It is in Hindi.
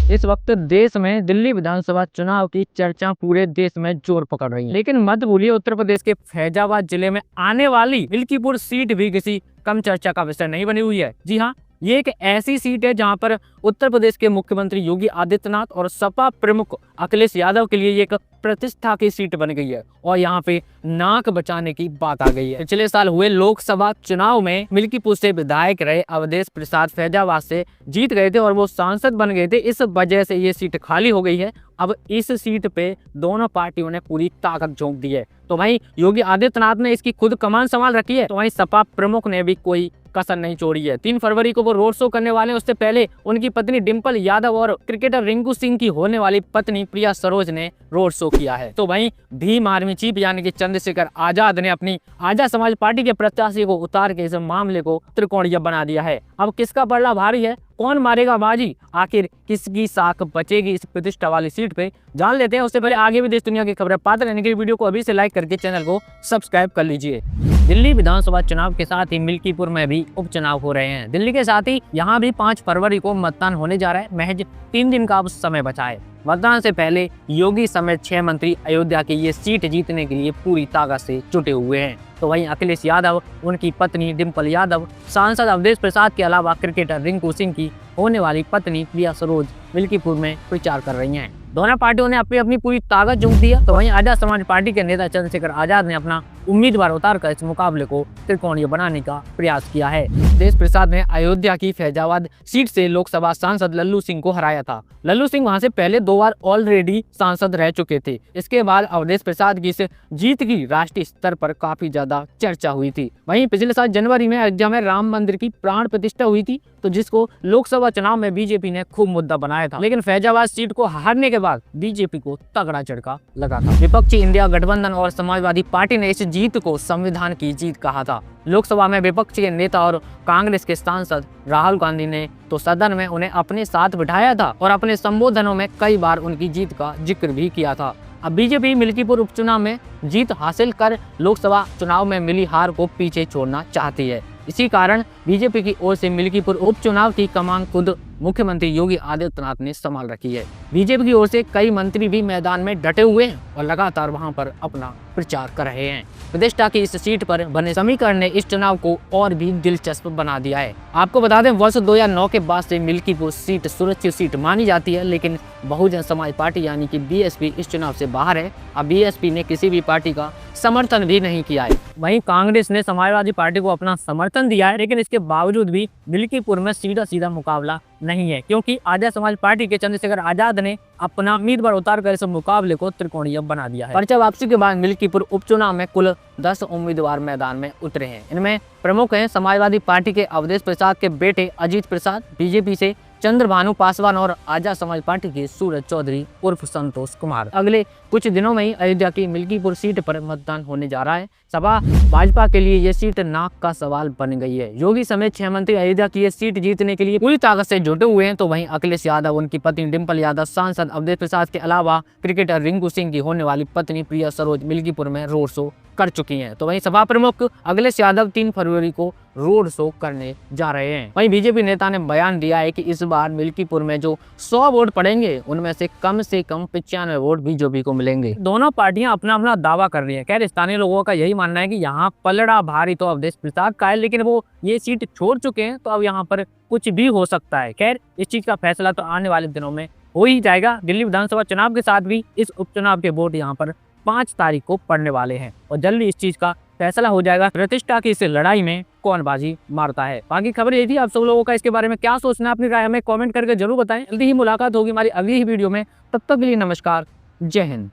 इस वक्त देश में दिल्ली विधानसभा चुनाव की चर्चा पूरे देश में जोर पकड़ रही है। लेकिन मत भूलिए, उत्तर प्रदेश के फैजाबाद जिले में आने वाली मिल्कीपुर सीट भी किसी कम चर्चा का विषय नहीं बनी हुई है। जी हाँ, ये एक ऐसी सीट है जहां पर उत्तर प्रदेश के मुख्यमंत्री योगी आदित्यनाथ और सपा प्रमुख अखिलेश यादव के लिए एक प्रतिष्ठा की सीट बन गई है और यहाँ पे नाक बचाने की बात आ गई है। पिछले साल हुए लोकसभा चुनाव में मिल्कीपुर से विधायक रहे अवधेश प्रसाद फैजाबाद से जीत गए थे और वो सांसद बन गए थे। इस वजह से ये सीट खाली हो गई है। अब इस सीट पे दोनों पार्टियों ने पूरी ताकत झोंक दी है। तो भाई योगी आदित्यनाथ ने इसकी खुद कमान संभाल रखी है, तो वहीं सपा प्रमुख ने भी कोई कसर नहीं छोड़ी है। 3 फरवरी को वो रोड शो करने वाले हैं। उससे पहले उनकी पत्नी डिंपल यादव और क्रिकेटर रिंकू सिंह की होने वाली पत्नी प्रिया सरोज ने रोड शो किया है। तो वहीं भीम आर्मी चीफ यानी कि चंद्रशेखर आजाद ने अपनी आजाद समाज पार्टी के प्रत्याशी को उतार के इस मामले को त्रिकोणीय बना दिया है। अब किसका पलड़ा भारी है, कौन मारेगा बाजी, आखिर किसकी साख बचेगी इस प्रतिष्ठा वाली सीट पे, जान लेते हैं। उससे पहले आगे भी देश दुनिया की खबरें पाते रहने के लिए वीडियो को अभी से लाइक करके चैनल को सब्सक्राइब कर लीजिए। दिल्ली विधानसभा चुनाव के साथ ही मिल्कीपुर में भी उपचुनाव हो रहे हैं। दिल्ली के साथ ही यहाँ भी 5 फरवरी को मतदान होने जा रहा है। महज 3 दिन का अब समय बचा है। मतदान से पहले योगी समेत 6 मंत्री अयोध्या की ये सीट जीतने के लिए पूरी ताकत से जुटे हुए हैं। तो वहीं अखिलेश यादव, उनकी पत्नी डिंपल यादव, सांसद अवधेश प्रसाद के अलावा क्रिकेटर रिंकू सिंह की होने वाली पत्नी प्रिया सरोज मिल्कीपुर में प्रचार कर रही हैं। दोनों पार्टियों ने अपनी अपनी पूरी ताकत झोंक दी है। तो वहीं आजाद समाज पार्टी के नेता चंद्रशेखर आजाद ने अपना उम्मीदवार उतारकर इस मुकाबले को त्रिकोणीय बनाने का प्रयास किया है। अवधेश प्रसाद ने अयोध्या की फैजाबाद सीट से लोकसभा सांसद लल्लू सिंह को हराया था। लल्लू सिंह वहां से पहले 2 बार ऑलरेडी सांसद रह चुके थे। इसके बाद अवधेश प्रसाद की इस जीत की राष्ट्रीय स्तर पर काफी ज्यादा चर्चा हुई थी। वहीं पिछले साल जनवरी में अयोध्या में राम मंदिर की प्राण प्रतिष्ठा हुई थी, तो जिसको लोकसभा चुनाव में बीजेपी ने खूब मुद्दा बनाया था। लेकिन फैजाबाद सीट को हारने के बाद बीजेपी को तगड़ा झटका लगा था। विपक्षी इंडिया गठबंधन और समाजवादी पार्टी ने इस जीत को संविधान की जीत कहा था। लोकसभा में विपक्ष के नेता और कांग्रेस के सांसद राहुल गांधी ने तो सदन में उन्हें अपने साथ बिठाया था और अपने संबोधनों में कई बार उनकी जीत का जिक्र भी किया था। अब बीजेपी मिल्कीपुर उपचुनाव में जीत हासिल कर लोकसभा चुनाव में मिली हार को पीछे छोड़ना चाहती है। इसी कारण बीजेपी की ओर से मिल्कीपुर उपचुनाव की कमान खुद मुख्यमंत्री योगी आदित्यनाथ ने संभाल रखी है। बीजेपी की ओर से कई मंत्री भी मैदान में डटे हुए हैं और लगातार वहां पर अपना प्रचार कर रहे हैं। प्रतिष्ठा की इस सीट पर बने समीकरण ने इस चुनाव को और भी दिलचस्प बना दिया है। आपको बता दें, वर्ष 2009 के बाद से मिल्कीपुर सीट सुरक्षित सीट मानी जाती है, लेकिन बहुजन समाज पार्टी यानी कि बीएसपी इस चुनाव से बाहर है। अब बीएसपी ने किसी भी पार्टी का समर्थन भी नहीं किया है। वहीं कांग्रेस ने समाजवादी पार्टी को अपना समर्थन दिया है, लेकिन इसके बावजूद भी मिल्कीपुर में सीधा मुकाबला नहीं है, क्योंकि आजाद समाज पार्टी के चंद्रशेखर आजाद ने अपना उम्मीदवार उतारकर इस मुकाबले को त्रिकोणीय बना दिया है। पर्चा वापसी के बाद मिल्कीपुर उपचुनाव में कुल 10 उम्मीदवार मैदान में उतरे हैं। इनमें प्रमुख हैं समाजवादी पार्टी के अवधेश प्रसाद के बेटे अजीत प्रसाद, बीजेपी से चंद्रभानु पासवान और आजाद समाज पार्टी के सूरज चौधरी उर्फ संतोष कुमार। अगले कुछ दिनों में ही अयोध्या की मिल्कीपुर सीट पर मतदान होने जा रहा है। सपा भाजपा के लिए ये सीट नाक का सवाल बन गई है। योगी समेत 6 मंत्री अयोध्या की ये सीट जीतने के लिए पूरी ताकत से जुटे हुए हैं। तो वहीं अखिलेश यादव, उनकी पत्नी डिंपल यादव, सांसद अवधेश प्रसाद के अलावा क्रिकेटर रिंकू सिंह की होने वाली पत्नी प्रिया सरोज मिल्कीपुर में रोड शो कर चुकी हैं। तो वहीं सपा प्रमुख अखिलेश यादव 3 फरवरी को रोड शो करने जा रहे हैं। वहीं बीजेपी नेता ने बयान दिया है कि इस बार मिल्कीपुर में जो 100 वोट पड़ेंगे, उनमें से कम 95 वोट बीजेपी को मिलेंगे। दोनों पार्टियां अपना अपना दावा कर रही है। खैर, स्थानीय लोगों का यही मानना है कि यहाँ पलड़ा भारी तो अवधेश प्रसाद का है, लेकिन वो ये सीट छोड़ चुके हैं, तो अब यहाँ पर कुछ भी हो सकता है। खैर, इस चीज का फैसला तो आने वाले दिनों में हो ही जाएगा। दिल्ली विधानसभा चुनाव के साथ भी इस उपचुनाव के वोट यहाँ पर 5 तारीख को पड़ने वाले हैं और जल्दी इस चीज का फैसला हो जाएगा। प्रतिष्ठा की इस लड़ाई में कौन बाजी मारता है। बाकी खबर यही थी। आप सब लोगों का इसके बारे में क्या सोचना है, अपनी राय हमें कमेंट करके जरूर बताएं। जल्दी ही मुलाकात होगी हमारी अगली ही वीडियो में। तब तक के लिए नमस्कार, जय हिंद।